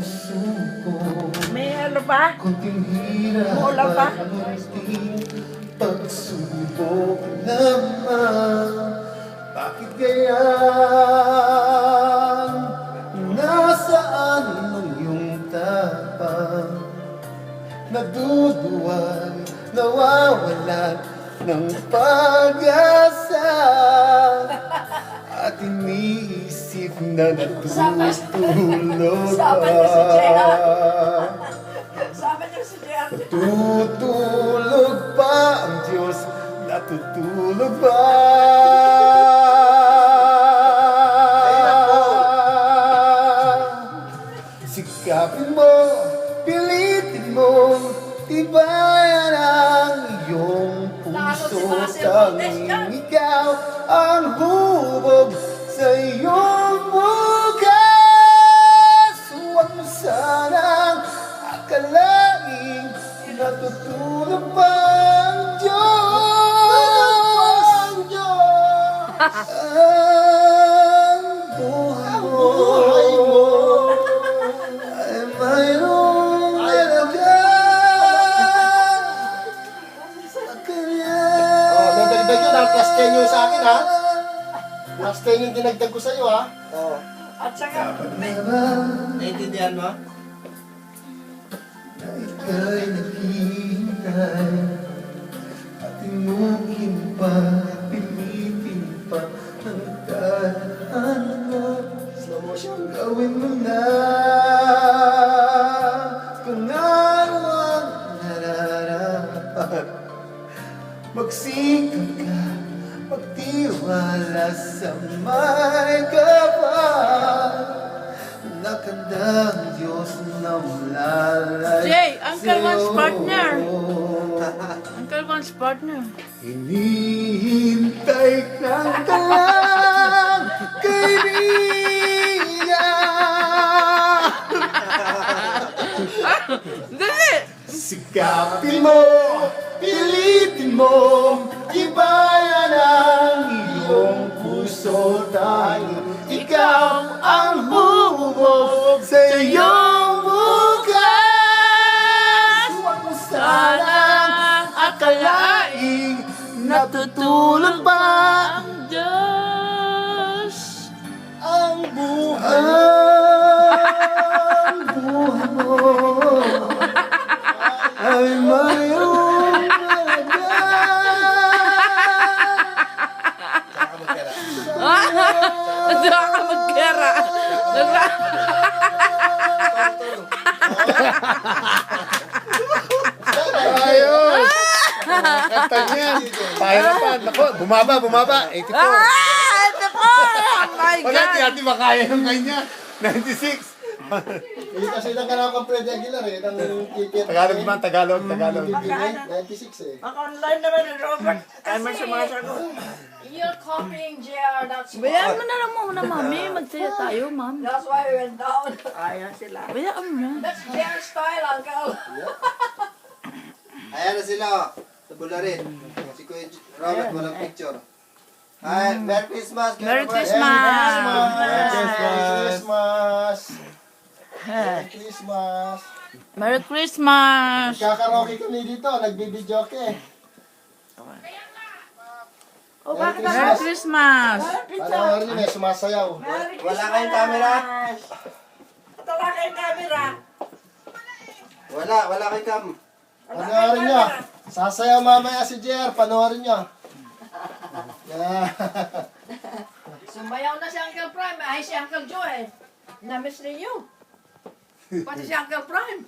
puso ko. May ano pa? Kunting hirap Maulan pa? at munting pagsubok naman. Bakit kaya nasaan ang iyong tapang? Naduduwag, nawawalan ng pag-asa. At iniisip na natutulog Sabi niyo si Jehan. Sabi niyo si Jehan. Tutulog pa ang Diyos, natutulog ba? Sikapin mo, pilitin mo, tibayan ang iyong puso. Tanging ikaw ang hubog sa iyong bukas. Huwag mo sanang akalaing natutulog pa ang Diyos. Ang buhay mo ay mayroong halaga sa Kanya. Oh, nagdagdag yun, ang plus 10 yun sa akin, ha? Plus 10 yung dinagdag ko sa'yo, ha? Oo. At saka, Naintindihan mo? Na ika'y naghihintay at tinugin pa, pilitin pa ang daan mo. Slow motion. Gawin mo na kung ano ang nararapat. Magsikap ka, magtiwala sa may kapal. Nakandang Diyos na malalay Jay, Uncle Juan's sa'yo. partner. Uncle Juan's partner. Hinihintay kang talang kaibigan. Dali! Sikapin mo, pilitin mo, ibayan ang iyong puso. Tanging ikaw ang hubog sa iyong bukas. Huwag mo sanang akalaing natutulog pa Ang Diyos. ang buhay. Ang buhay mo ay mayroong halaga. Doon ka magkera. Ayos! Kanta niya. Pahirapan. Ako, bumaba. 84. Ah! Ito po! Oh my Wala, di God! natin makaya ng kanya. 96. Hindi kasi lang ka kang Fred Aguilar, eh. Nang kikit. Tagalog man, Tagalog. 96, eh. Ako-online naman ni Robert. Ay, may sumasagot. You're copying JR, that's why. Bayaan mo na lang muna, mami. Magsaya tayo, ma'am. That's why we went down. Ayan sila. Bayaan mo na. That's JR style, uncle. Ayan na sila, oh. Sa Bularin. Si Kuya Robert, walang picture. Ay, Merry Christmas! Merry Robert. Christmas! Merry Christmas! Merry Christmas! Merry Christmas! Kakaroke kami dito, nagbibidyoke. Oh, bakit Merry Christmas! Panoorin niyo, may sumasayaw. Wala kayong camera? Ito lang kayong camera. Wala kayong cam. Panoorin niyo. Sasayaw mamaya si JR, panoorin niyo. Yeah. Sumayaw na si Uncle Prime. Ay, si Uncle Joe eh. Na-miss rin you. Pati si Uncle Prime.